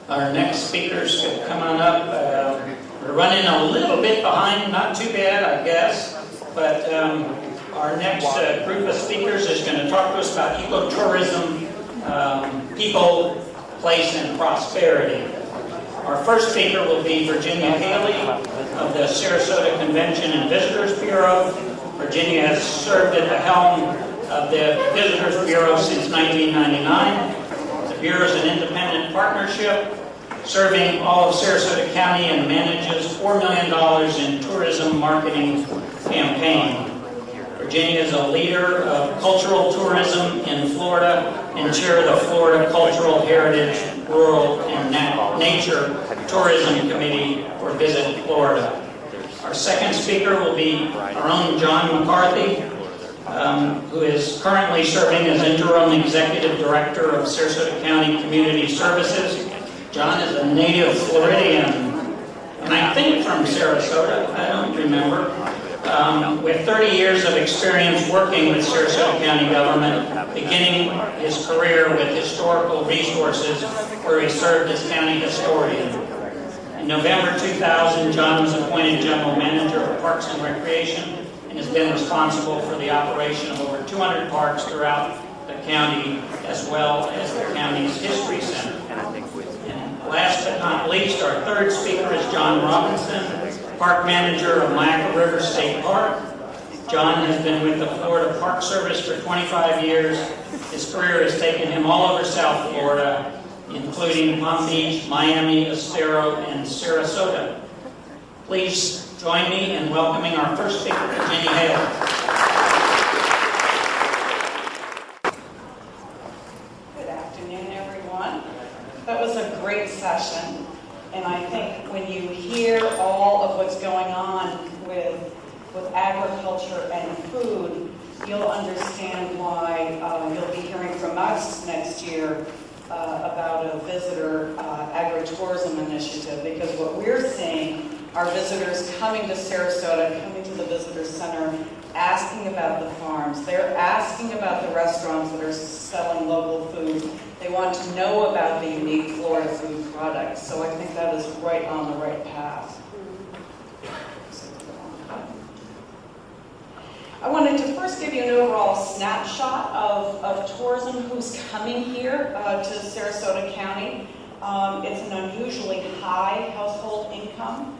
Our next speakers could come on up. We're running a little bit behind, not too bad, I guess, but our next group of speakers is going to talk to us about ecotourism, people, place, and prosperity. Our first speaker will be Virginia Haley of the Sarasota Convention and Visitors Bureau. Virginia has served at the helm of the Visitors Bureau since 1999. The Bureau is an independent partnership serving all of Sarasota County and manages $4 million in tourism marketing campaign. Virginia is a leader of cultural tourism in Florida and chair of the Florida Cultural Heritage, Rural, and Nature Tourism Committee for Visit Florida. Our second speaker will be our own John McCarthy, who is currently serving as interim executive director of Sarasota County Community Services. John is a native Floridian, and I think from Sarasota, I don't remember, with 30 years of experience working with Sarasota County government, beginning his career with Historical Resources, where he served as county historian. In November 2000, John was appointed General Manager of Parks and Recreation and has been responsible for the operation of over 200 parks throughout the county, as well as the county's History Center. And last but not least, our third speaker is John Robinson, Park Manager of Myakka River State Park. John has been with the Florida Park Service for 25 years. His career has taken him all over South Florida, including Palm Beach, Miami, Estero, and Sarasota. Please join me in welcoming our first speaker, Virginia Haley. Good afternoon, everyone. That was a great session, and I think when you hear all of what's going on with agriculture and food, you'll understand why you'll be hearing from us next year about a visitor agritourism initiative, because what we're seeing are visitors coming to Sarasota, coming to the visitor center, asking about the farms. They're asking about the restaurants that are selling local food. They want to know about the unique Florida food products. So I think that is right on the right path. I wanted to first give you an overall snapshot of tourism, who's coming here to Sarasota County. It's an unusually high household income.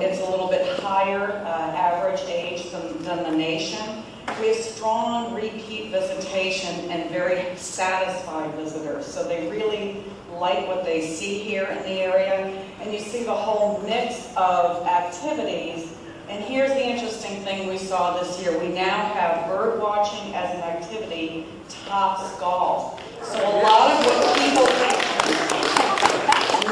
It's a little bit higher average age than the nation. We have strong repeat visitation and very satisfied visitors. So they really like what they see here in the area. And you see the whole mix of activities. And here's the interesting thing we saw this year. We now have bird watching as an activity tops golf. So a lot of what people think,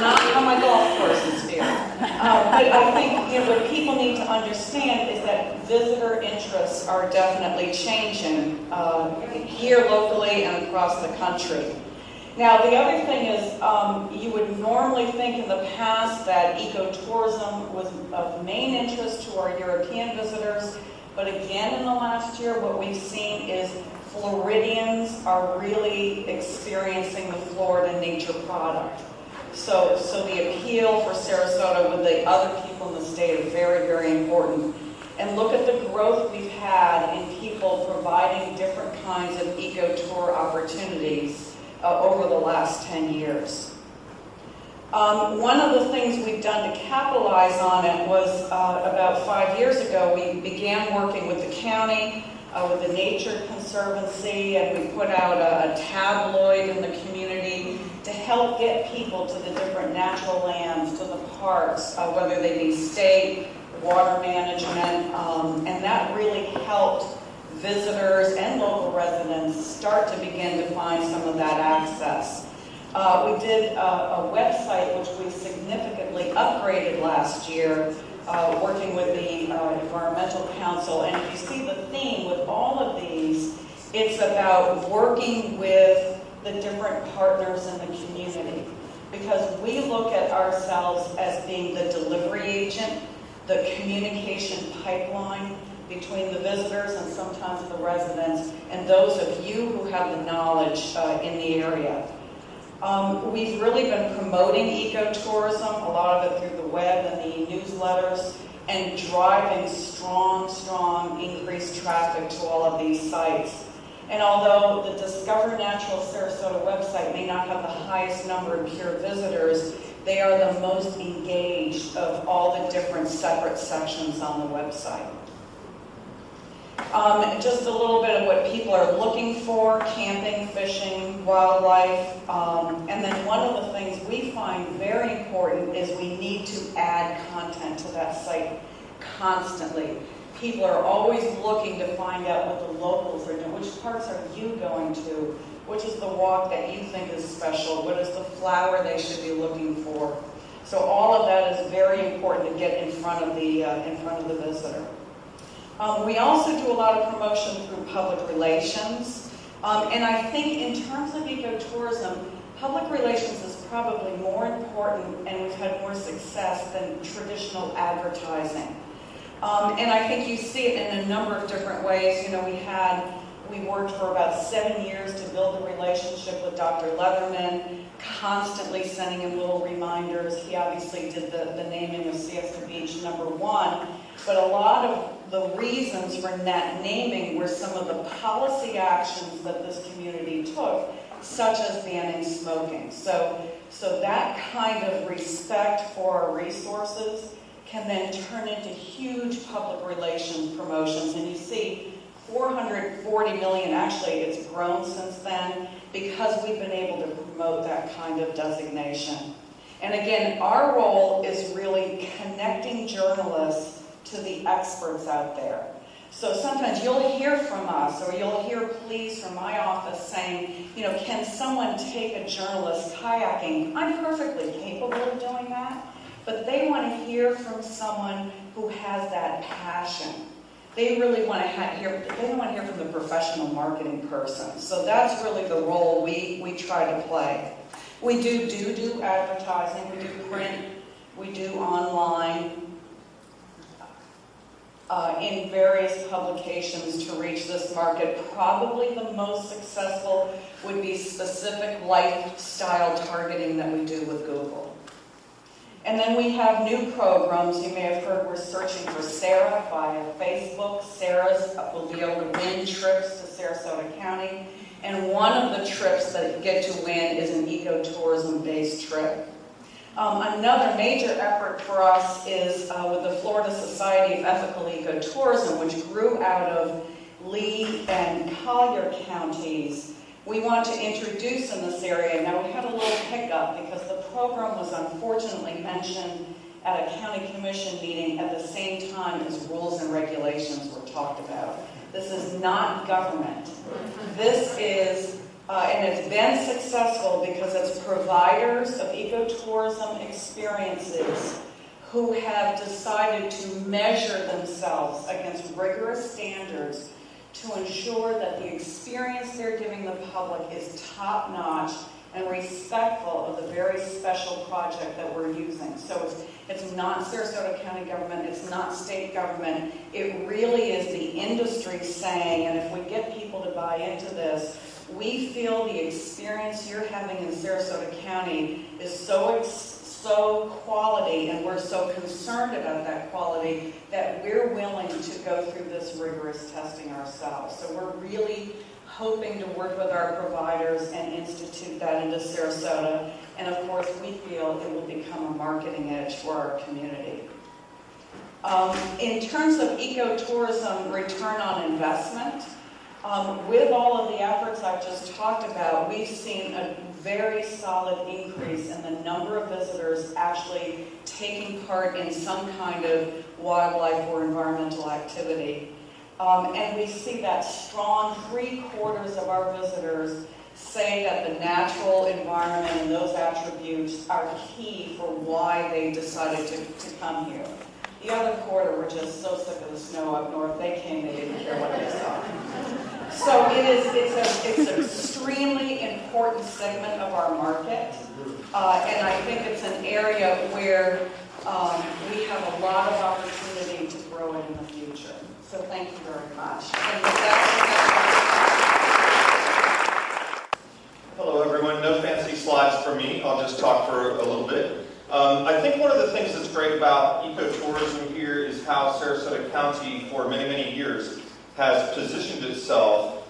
not how my golf course is fair, but I think what people need to understand is that visitor interests are definitely changing here locally and across the country. Now, the other thing is, you would normally think in the past that ecotourism was of main interest to our European visitors, but again in the last year, what we've seen is Floridians are really experiencing the Florida nature product. So the appeal for Sarasota with the other people in the state are very, very important. And look at the growth we've had in people providing different kinds of ecotour opportunities over the last 10 years. One of the things we've done to capitalize on it was about 5 years ago, we began working with the county, with the Nature Conservancy, and we put out a tabloid in the community to help get people to the different natural lands, to the parks, whether they be state, water management, and that really helped visitors and local residents start to begin to find some of that access. We did a website which we significantly upgraded last year, working with the Environmental Council, and if you see the theme with all of these, it's about working with the different partners in the community, because we look at ourselves as being the delivery agent, the communication pipeline between the visitors and sometimes the residents, and those of you who have the knowledge in the area. We've really been promoting ecotourism, a lot of it through the web and the newsletters, and driving strong increased traffic to all of these sites. And although the Discover Natural Sarasota website may not have the highest number of pure visitors, they are the most engaged of all the different separate sections on the website. Just a little bit of what people are looking for: camping, fishing, wildlife. And then one of the things we find very important is we need to add content to that site constantly. People are always looking to find out what the locals are doing. Which parts are you going to? Which is the walk that you think is special? What is the flower they should be looking for? So all of that is very important to get in front of the visitor. We also do a lot of promotion through public relations. And I think in terms of ecotourism, public relations is probably more important, and we've had more success than traditional advertising. And I think you see it in a number of different ways. You know, we worked for about 7 years to build a relationship with Dr. Leatherman, constantly sending him little reminders. He obviously did the naming of Siesta Beach #1, but a lot of the reasons for that naming were some of the policy actions that this community took, such as banning smoking. So that kind of respect for our resources can then turn into huge public relations promotions. And you see 440 million, actually it's grown since then, because we've been able to promote that kind of designation. And again, our role is really connecting journalists to the experts out there. So sometimes you'll hear from us, or you'll hear pleas from my office saying, you know, can someone take a journalist kayaking? I'm perfectly capable of doing that. But they want to hear from someone who has that passion. They really want to hear from the professional marketing person. So that's really the role we try to play. We do advertising, we do print, we do online, in various publications to reach this market. Probably the most successful would be specific lifestyle targeting that we do with Google. And then we have new programs. You may have heard we're searching for Sarah via Facebook. Sarah's will be able to win trips to Sarasota County. And one of the trips that you get to win is an ecotourism-based trip. Another major effort for us is with the Florida Society of Ethical Ecotourism, which grew out of Lee and Collier counties. We want to introduce in this area. Now, we had a little hiccup because the program was unfortunately mentioned at a county commission meeting at the same time as rules and regulations were talked about. This is not government. This is, and it's been successful because it's providers of ecotourism experiences who have decided to measure themselves against rigorous standards to ensure that the experience they're giving the public is top-notch and respectful of the very special project that we're using. So it's not Sarasota County government, it's not state government. It really is the industry saying, and if we get people to buy into this, we feel the experience you're having in Sarasota County is so quality, and we're so concerned about that quality that we're willing to go through this rigorous testing ourselves. So we're really hoping to work with our providers and institute that into Sarasota. And of course, we feel it will become a marketing edge for our community. In terms of ecotourism return on investment, with all of the efforts I've just talked about, we've seen a very solid increase in the number of visitors actually taking part in some kind of wildlife or environmental activity. And we see that strong 3/4 of our visitors say that the natural environment and those attributes are key for why they decided to come here. The other quarter were just so sick of the snow up north, they came, they didn't care what they saw. So it's an extremely important segment of our market, and I think it's an area where we have a lot of opportunity to grow it in the future. So thank you very much. And with that, hello everyone, no fancy slides for me. I'll just talk for a little bit. I think one of the things that's great about ecotourism here is how Sarasota County, for many, many years, has positioned itself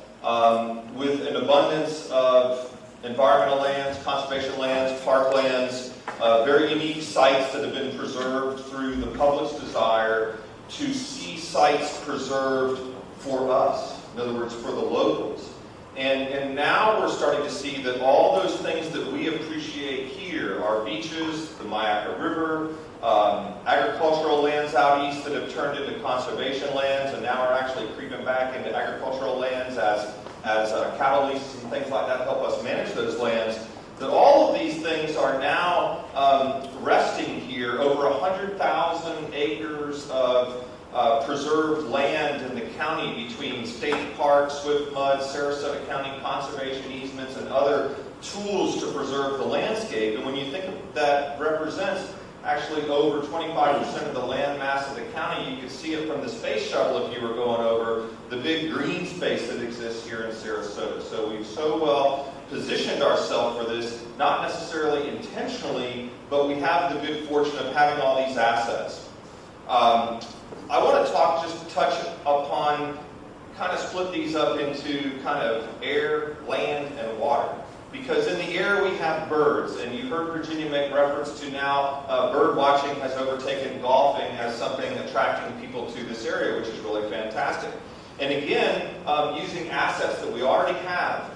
with an abundance of environmental lands, conservation lands, parklands, very unique sites that have been preserved through the public's desire to see sites preserved for us, in other words, for the locals. And now we're starting to see that all those things that we appreciate here, our beaches, the Myakka River, agricultural lands out east that have turned into conservation lands and now are actually creeping back into agricultural lands as cattle leases and things like that help us manage those lands, that all of these things are now resting here. Over 100,000 acres of preserved land in the county between state parks, Swift Mud, Sarasota County conservation easements, and other tools to preserve the landscape. And when you think of that represents actually over 25% of the land mass of the county, you could see it from the space shuttle if you were going over the big green space that exists here in Sarasota. So we've so well positioned ourselves for this, not necessarily intentionally, but we have the good fortune of having all these assets. I want to touch upon, kind of split these up into kind of air, land, and water. Because in the air we have birds, and you heard Virginia make reference to now bird watching has overtaken golfing as something attracting people to this area, which is really fantastic. And again, using assets that we already have,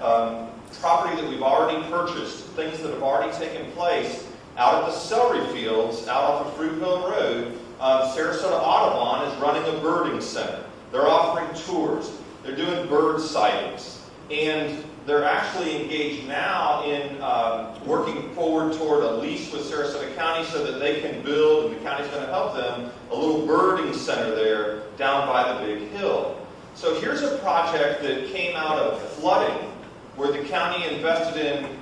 property that we've already purchased, things that have already taken place out at the celery fields, out off of Fruitville Road. Sarasota Audubon is running a birding center. They're offering tours. They're doing bird sightings. And they're actually engaged now in working forward toward a lease with Sarasota County so that they can build, and the county's going to help them, a little birding center there down by the big hill. So here's a project that came out of flooding where the county invested in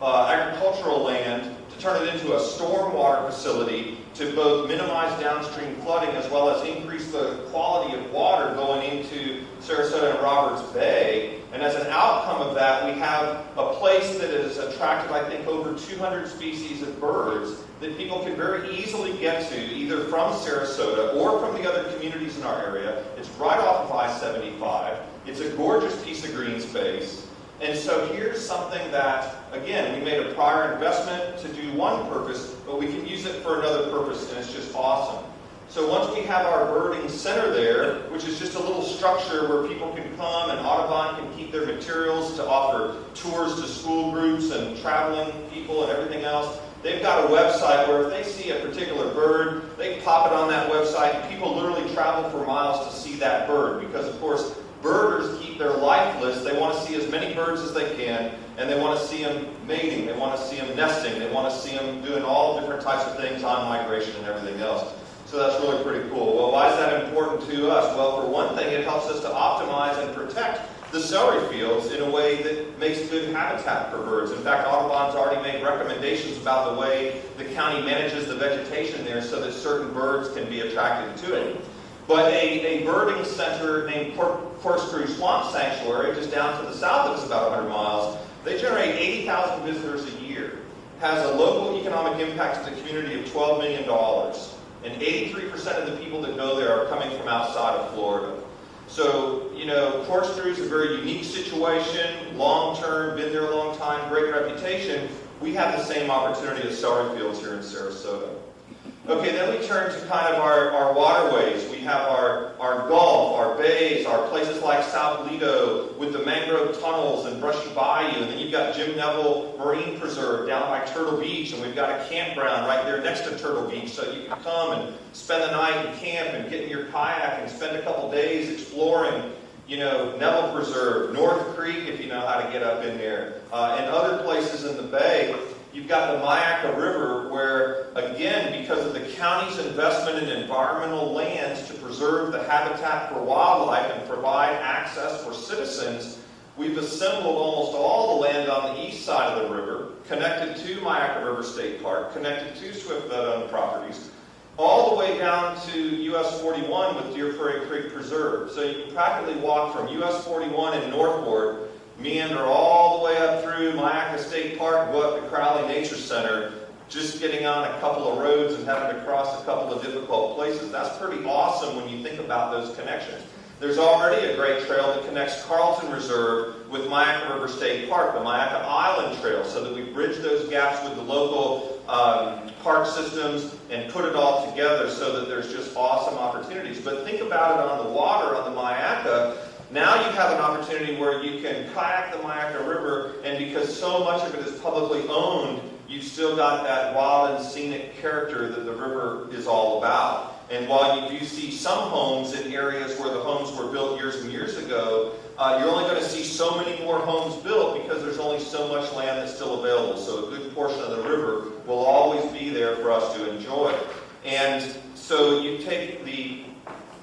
agricultural land to turn it into a stormwater facility to both minimize downstream flooding as well as increase the quality of water going into Sarasota and Roberts Bay. And as an outcome of that, we have a place that has attracted, I think, over 200 species of birds that people can very easily get to, either from Sarasota or from the other communities in our area. It's right off of I-75. It's a gorgeous piece of green space. And so here's something that, again, we made a prior investment to do one purpose, but we can use it for another purpose, and it's just awesome. So once we have our birding center there, which is just a little structure where people can come and Audubon can keep their materials to offer tours to school groups and traveling people and everything else, they've got a website where if they see a particular bird, they pop it on that website, and people literally travel for miles to see that bird because, of course, birders keep their life list. They want to see as many birds as they can, and they want to see them mating, they want to see them nesting, they want to see them doing all different types of things on migration and everything else. So that's really pretty cool. Well, why is that important to us? Well, for one thing, it helps us to optimize and protect the celery fields in a way that makes good habitat for birds. In fact, Audubon's already made recommendations about the way the county manages the vegetation there so that certain birds can be attracted to it. But a birding center named Corkscrew Swamp Sanctuary, just down to the south of us about 100 miles, they generate 80,000 visitors a year, has a local economic impact to the community of $12 million, and 83% of the people that go there are coming from outside of Florida. So, you know, Corkscrew is a very unique situation, long-term, been there a long time, great reputation. We have the same opportunity as celery fields here in Sarasota. Okay, then we turn to kind of our waterways. We have our Gulf, our bays, our places like South Lido with the mangrove tunnels and Brushy Bayou. And then you've got Jim Neville Marine Preserve down by Turtle Beach. And we've got a campground right there next to Turtle Beach. So you can come and spend the night and camp and get in your kayak and spend a couple days exploring, you know, Neville Preserve, North Creek, if you know how to get up in there, and other places in the bay. You've got the Myakka River where, again, because of the county's investment in environmental lands to preserve the habitat for wildlife and provide access for citizens, we've assembled almost all the land on the east side of the river, connected to Myakka River State Park, connected to Swift Mud properties, all the way down to US 41 with Deer Prairie Creek Preserve. So you can practically walk from US 41 in Northport, meander all the way up through Myakka State State Park, go up to Crowley Nature Center, just getting on a couple of roads and having to cross a couple of difficult places. That's pretty awesome when you think about those connections. There's already a great trail that connects Carlton Reserve with Myakka River State Park, the Myakka Island Trail, so that we bridge those gaps with the local park systems and put it all together so that there's just awesome opportunities. But think about it on the water, on the Myakka. Now you have an opportunity where you can kayak the Myakka River, and because so much of it is publicly owned, you've still got that wild and scenic character that the river is all about. And while you do see some homes in areas where the homes were built years and years ago, you're only going to see so many more homes built because there's only so much land that's still available. So a good portion of the river will always be there for us to enjoy. And so you take the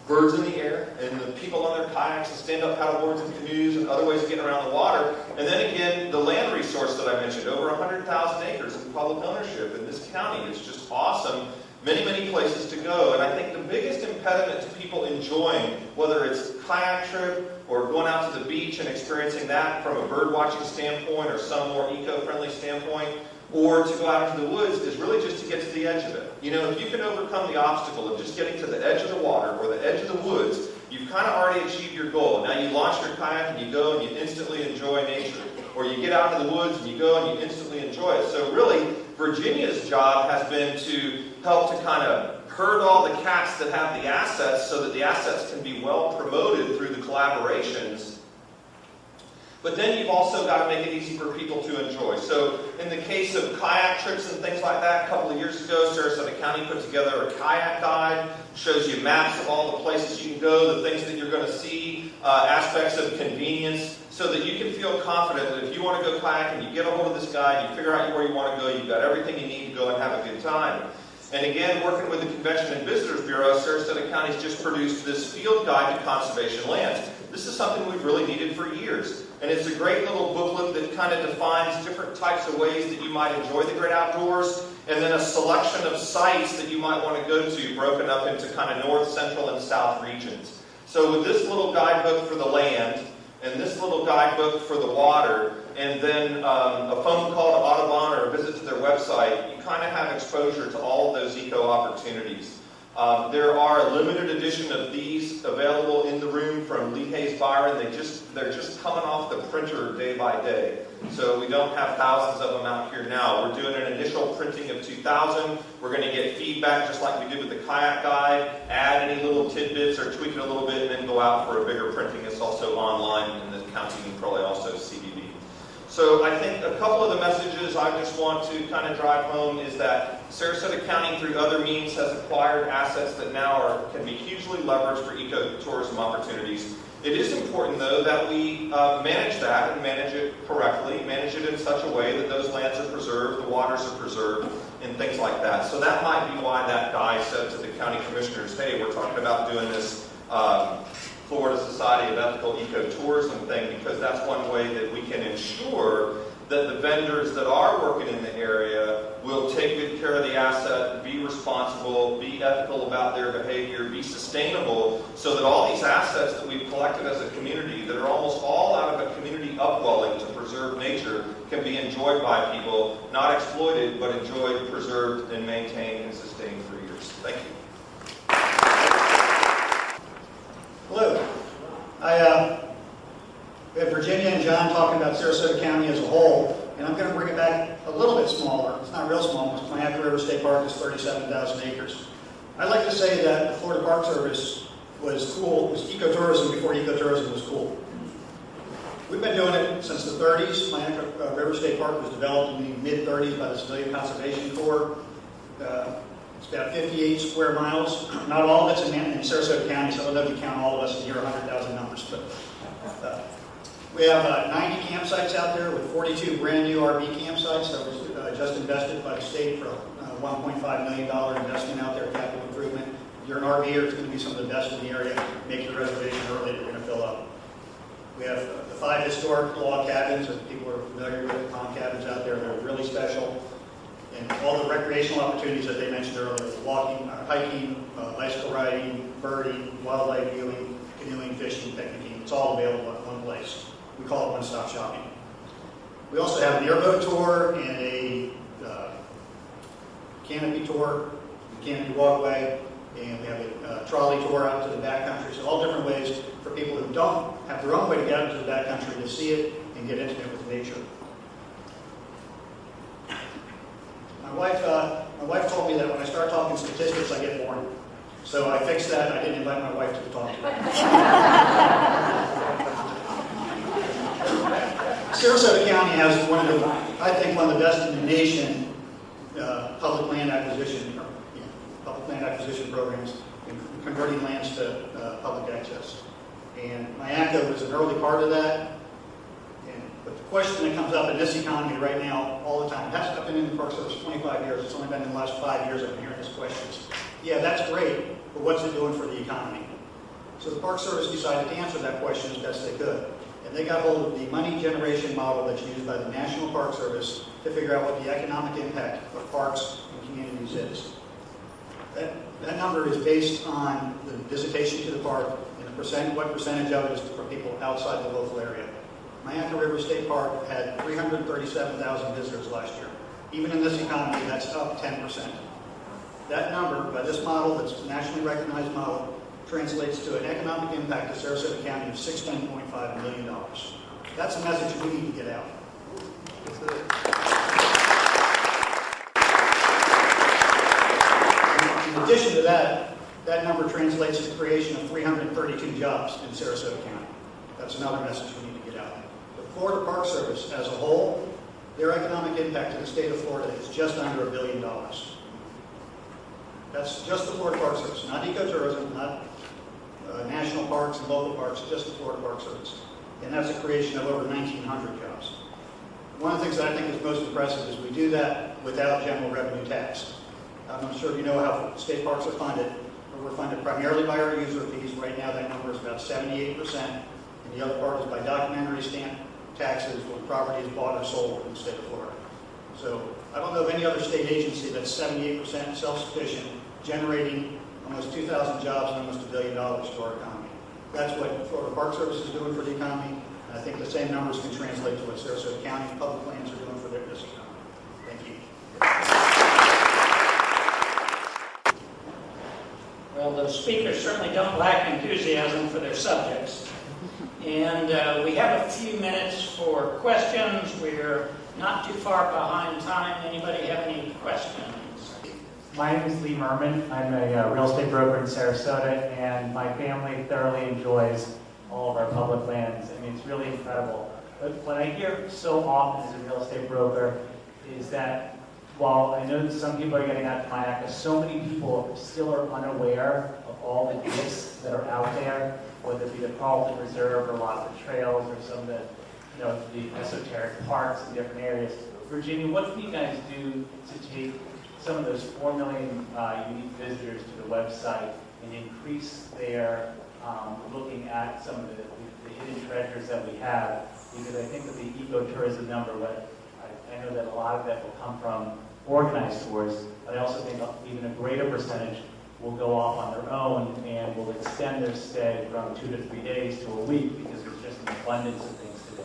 birds in the air and the people on their kayaks and stand-up paddleboards and canoes and other ways of getting around the water. And then again, the land resource that I mentioned, over 100,000 acres in public ownership in this county. It's just awesome. Many, many places to go. And I think the biggest impediment to people enjoying, whether it's a kayak trip or going out to the beach and experiencing that from a bird watching standpoint or some more eco-friendly standpoint, or to go out into the woods, is really just to get to the edge of it. You know, if you can overcome the obstacle of just getting to the edge of the water or the edge of the woods, you've kind of already achieved your goal. Now you launch your kayak and you go and you instantly enjoy nature. Or you get out into the woods and you go and you instantly enjoy it. So really, Virginia's job has been to help to kind of herd all the cats that have the assets so that the assets can be well promoted through the collaborations. But then you've also got to make it easy for people to enjoy. So in the case of kayak trips and things like that, a couple of years ago, Sarasota County put together a kayak guide, shows you maps of all the places you can go, the things that you're going to see, aspects of convenience, so that you can feel confident that if you want to go kayaking, you get a hold of this guide, you figure out where you want to go, you've got everything you need to go and have a good time. And again, working with the Convention and Visitors Bureau, Sarasota County's just produced this field guide to conservation lands. This is something we've really needed for years. And it's a great little booklet that kind of defines different types of ways that you might enjoy the great outdoors, and then a selection of sites that you might want to go to, broken up into kind of north, central, and south regions. So with this little guidebook for the land, and this little guidebook for the water, and then a phone call to Audubon or a visit to their website, you kind of have exposure to all of those eco opportunities. There are a limited edition of these available in the room from Lee Hayes Byron. They're just coming off the printer day by day. So we don't have thousands of them out here now. We're doing an initial printing of 2,000. We're going to get feedback just like we did with the kayak guide, add any little tidbits or tweak it a little bit, and then go out for a bigger printing. It's also online in the county and probably also CBB. So I think a couple of the messages I just want to kind of drive home is that Sarasota County, through other means, has acquired assets that now can be hugely leveraged for ecotourism opportunities. It is important, though, that we manage that and manage it correctly, manage it in such a way that those lands are preserved, the waters are preserved, and things like that. So that might be why that guy said to the county commissioners, hey, we're talking about doing this Florida Society of Ethical Ecotourism thing, because that's one way that we can ensure that the vendors that are working in the area will take good care of the asset, be responsible, be ethical about their behavior, be sustainable, so that all these assets that we've collected as a community, that are almost all out of a community upwelling to preserve nature, can be enjoyed by people, not exploited, but enjoyed, preserved, and maintained and sustained for years. Thank you. Hello. We have Virginia and John talking about Sarasota County as a whole, and I'm going to bring it back a little bit smaller. It's not real small. Myakka River State Park is 37,000 acres. I'd like to say that the Florida Park Service was cool. It was ecotourism before ecotourism was cool. We've been doing it since the 30s. Myakka River State Park was developed in the mid-30s by the Civilian Conservation Corps. It's about 58 square miles. Not all of it's in Sarasota County, so I don't know if you count all of us in here 100,000 numbers. But we have 90 campsites out there with 42 brand new RV campsites that was just invested by the state for a $1.5 million investment out there, capital improvement. If you're an RVer, it's going to be some of the best in the area. Make your reservation early, they're going to fill up. We have the 5 historic log cabins that people are familiar with, pond cabins out there. They're really special. And all the recreational opportunities that they mentioned earlier, walking, hiking, bicycle riding, birding, wildlife viewing, canoeing, fishing, picnicking, it's all available at one place. We call it one-stop shopping. We also have an airboat tour and a canopy tour, a canopy walkway, and we have a trolley tour out to the backcountry. So all different ways for people who don't have their own way to get out to the backcountry to see it and get intimate with nature. My wife told me that when I start talking statistics, I get bored. So I fixed that. I didn't invite my wife to the talk today. Sarasota County has one of the, I think, one of the best in the nation public land acquisition programs in converting lands to public access. And Myakka was an early part of that. But the question that comes up in this economy right now all the time, I've been in the Park Service 25 years, it's only been in the last 5 years I've been hearing this question. Yeah, that's great, but what's it doing for the economy? So the Park Service decided to answer that question as best they could. And they got hold of the money generation model that's used by the National Park Service to figure out what the economic impact of parks and communities is. That number is based on the visitation to the park and what percentage of it is from people outside the local area. Myakka River State Park had 337,000 visitors last year. Even in this economy, that's up 10%. That number, by this model, that's a nationally recognized model, translates to an economic impact to Sarasota County of $16.5 million. That's a message we need to get out. In addition to that, that number translates to the creation of 332 jobs in Sarasota County. That's another message we need to get out. The Florida Park Service as a whole, their economic impact to the state of Florida is just under $1 billion. That's just the Florida Park Service, not ecotourism, not national parks and local parks, just the Florida Park Service. And that's a creation of over 1,900 jobs. One of the things that I think is most impressive is we do that without general revenue tax. I'm not sure if you know how state parks are funded, but we're funded primarily by our user fees. Right now that number is about 78%, and the other part is by documentary stamp taxes when property is bought or sold in the state of Florida. So I don't know of any other state agency that's 78% self-sufficient, generating almost 2,000 jobs and almost $1 billion to our economy. That's what Florida Park Service is doing for the economy, and I think the same numbers can translate to what Sarasota County public lands are doing for this economy. Thank you. Well, the speakers certainly don't lack enthusiasm for their subjects. And we have a few minutes for questions. We're not too far behind time. Anybody have any questions? My name is Lee Merman. I'm a real estate broker in Sarasota, and my family thoroughly enjoys all of our public lands. I mean, it's really incredible. But what I hear so often as a real estate broker is that while I know that some people are getting out to Myakka, so many people still are unaware of all the gifts that are out there, whether it be the Carlton Reserve or lots of trails or some of the, the esoteric parks in different areas. Virginia, what can you guys do to take some of those 4 million unique visitors to the website and increase their looking at some of the hidden treasures that we have? Because I think that the ecotourism number, I know that a lot of that will come from organized tours, but I also think even a greater percentage will go off on their own and will extend their stay from 2 to 3 days to a week because there's just an abundance of things to do.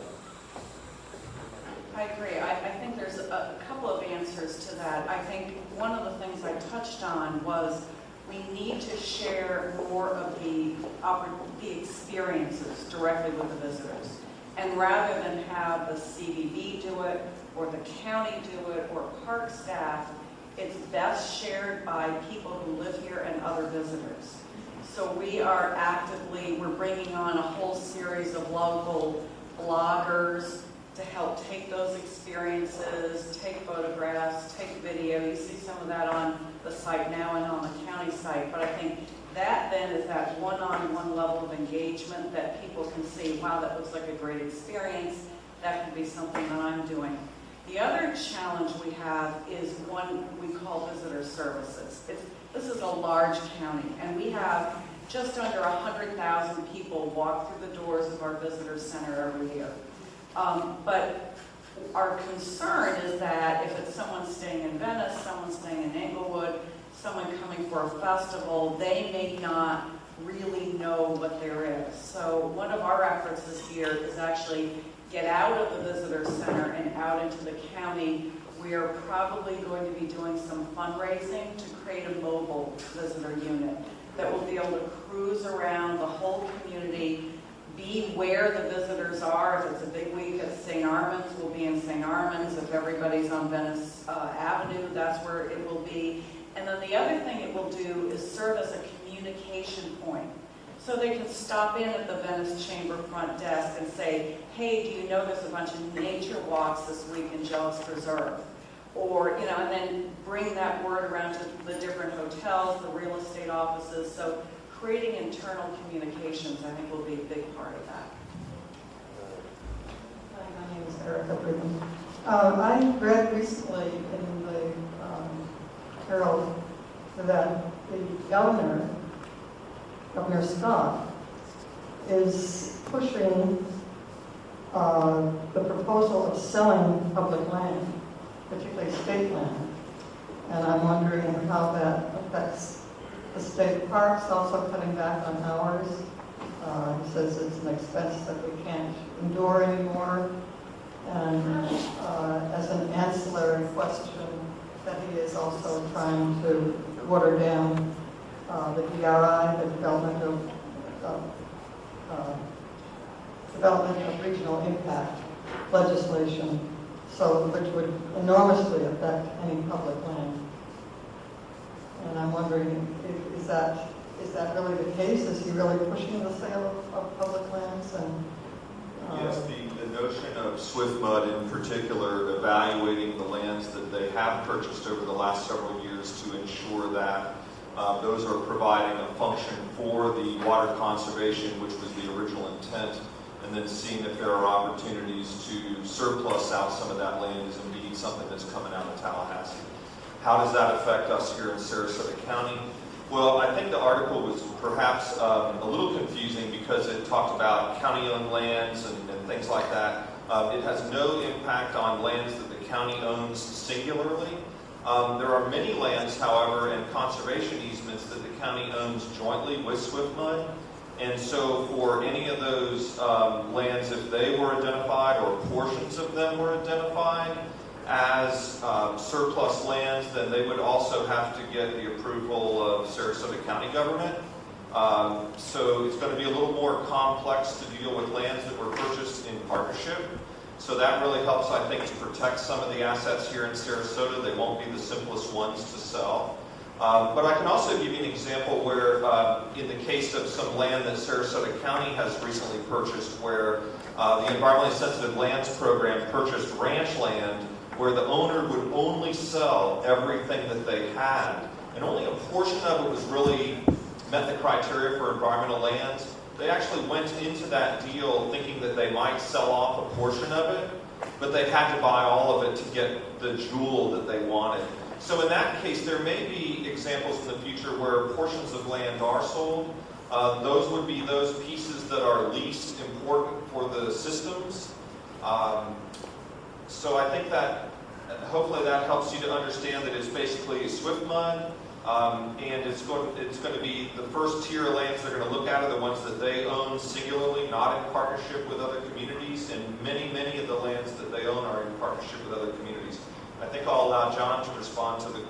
I agree. I think there's a couple of answers to that. I think one of the things I touched on was we need to share more of the experiences directly with the visitors. And rather than have the CVB do it, or the county do it, or park staff, it's best shared by people who live here and other visitors. So we're bringing on a whole series of local bloggers to help take those experiences, take photographs, take video. You see some of that on the site now and on the county site, but I think that then is that one-on-one level of engagement that people can see, wow, that looks like a great experience. That could be something that I'm doing. The other challenge we have is one we call visitor services. This is a large county, and we have just under 100,000 people walk through the doors of our visitor center every year. But our concern is that if it's someone staying in Venice, someone staying in Englewood, someone coming for a festival, they may not really know what there is. So one of our efforts this year is actually get out of the visitor center and out into the county, we are probably going to be doing some fundraising to create a mobile visitor unit that will be able to cruise around the whole community, be where the visitors are. If it's a big week at St. Armand's, we'll be in St. Armand's. If everybody's on Venice Avenue, that's where it will be. And then the other thing it will do is serve as a communication point. So they can stop in at the Venice Chamber front desk and say, hey, do you know there's a bunch of nature walks this week in Jellics Preserve? Or, and then bring that word around to the different hotels, the real estate offices. So creating internal communications, I think, will be a big part of that. Hi, my name is Erica Brigham. I read recently in the Herald that the Governor Scott, is pushing the proposal of selling public land, particularly state land. And I'm wondering how that affects the state parks, also cutting back on hours. He says it's an expense that we can't endure anymore. And as an ancillary question, that he is also trying to water down the DRI, the development of regional impact legislation, so which would enormously affect any public land. And I'm wondering, is that really the case? Is he really pushing the sale of public lands? And yes, the notion of Swift Mud in particular, evaluating the lands that they have purchased over the last several years to ensure that those are providing a function for the water conservation, which was the original intent, and then seeing if there are opportunities to surplus out some of that land is indeed something that's coming out of Tallahassee. How does that affect us here in Sarasota County? Well, I think the article was perhaps a little confusing because it talked about county-owned lands and things like that. It has no impact on lands that the county owns singularly. There are many lands, however, and conservation easements that the county owns jointly with SwiftMud. And so for any of those lands, if they were identified or portions of them were identified as surplus lands, then they would also have to get the approval of Sarasota County government. So it's going to be a little more complex to deal with lands that were purchased in partnership. So that really helps, I think, to protect some of the assets here in Sarasota. They won't be the simplest ones to sell. But I can also give you an example where, in the case of some land that Sarasota County has recently purchased, where the Environmentally Sensitive Lands Program purchased ranch land where the owner would only sell everything that they had, and only a portion of it was really met the criteria for environmental lands. They actually went into that deal thinking that they might sell off a portion of it, but they had to buy all of it to get the jewel that they wanted. So in that case, there may be examples in the future where portions of land are sold. Those would be those pieces that are least important for the systems. So I think that hopefully that helps you to understand that it's basically SwiftMud, and it's going to be the first tier of lands they're going to look at are the ones that they own singularly, not in partnership with other communities, and many of the lands that they own are in partnership with other communities. I think I'll allow John to respond to the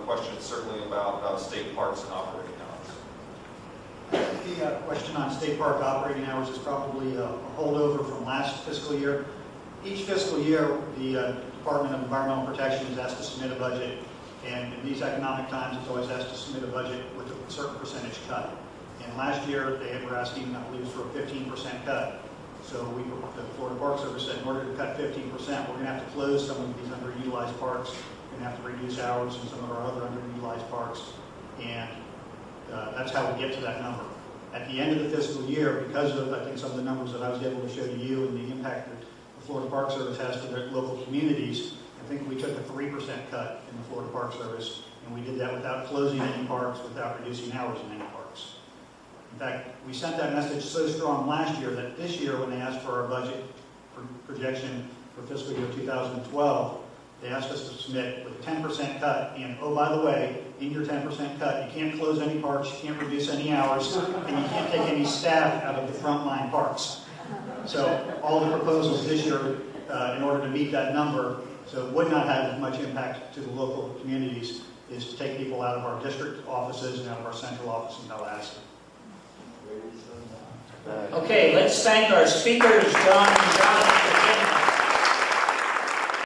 question certainly about state parks and operating hours. The question on state park operating hours is probably a holdover from last fiscal year. Each fiscal year, the Department of Environmental Protection is asked to submit a budget, and in these economic times, it's always asked to submit a budget with a certain percentage cut. And last year, they were asking, I believe, for a 15% cut. So the Florida Park Service said, in order to cut 15%, we're going to have to close some of these underutilized parks. We're going to have to reduce hours in some of our other underutilized parks. And that's how we get to that number. At the end of the fiscal year, because of, I think, some of the numbers that I was able to show to you and the impact that the Florida Park Service has for their local communities, I think we took a 3% cut in the Florida Park Service, and we did that without closing any parks, without reducing hours in any parks. In fact, we sent that message so strong last year that this year, when they asked for our budget projection for fiscal year 2012, they asked us to submit with a 10% cut, and oh, by the way, in your 10% cut, you can't close any parks, you can't reduce any hours, and you can't take any staff out of the frontline parks. So all the proposals this year, in order to meet that number, so it would not have as much impact to the local communities, is to take people out of our district offices and out of our central office in Tallahassee. Okay, let's thank our speakers, John and Jonathan.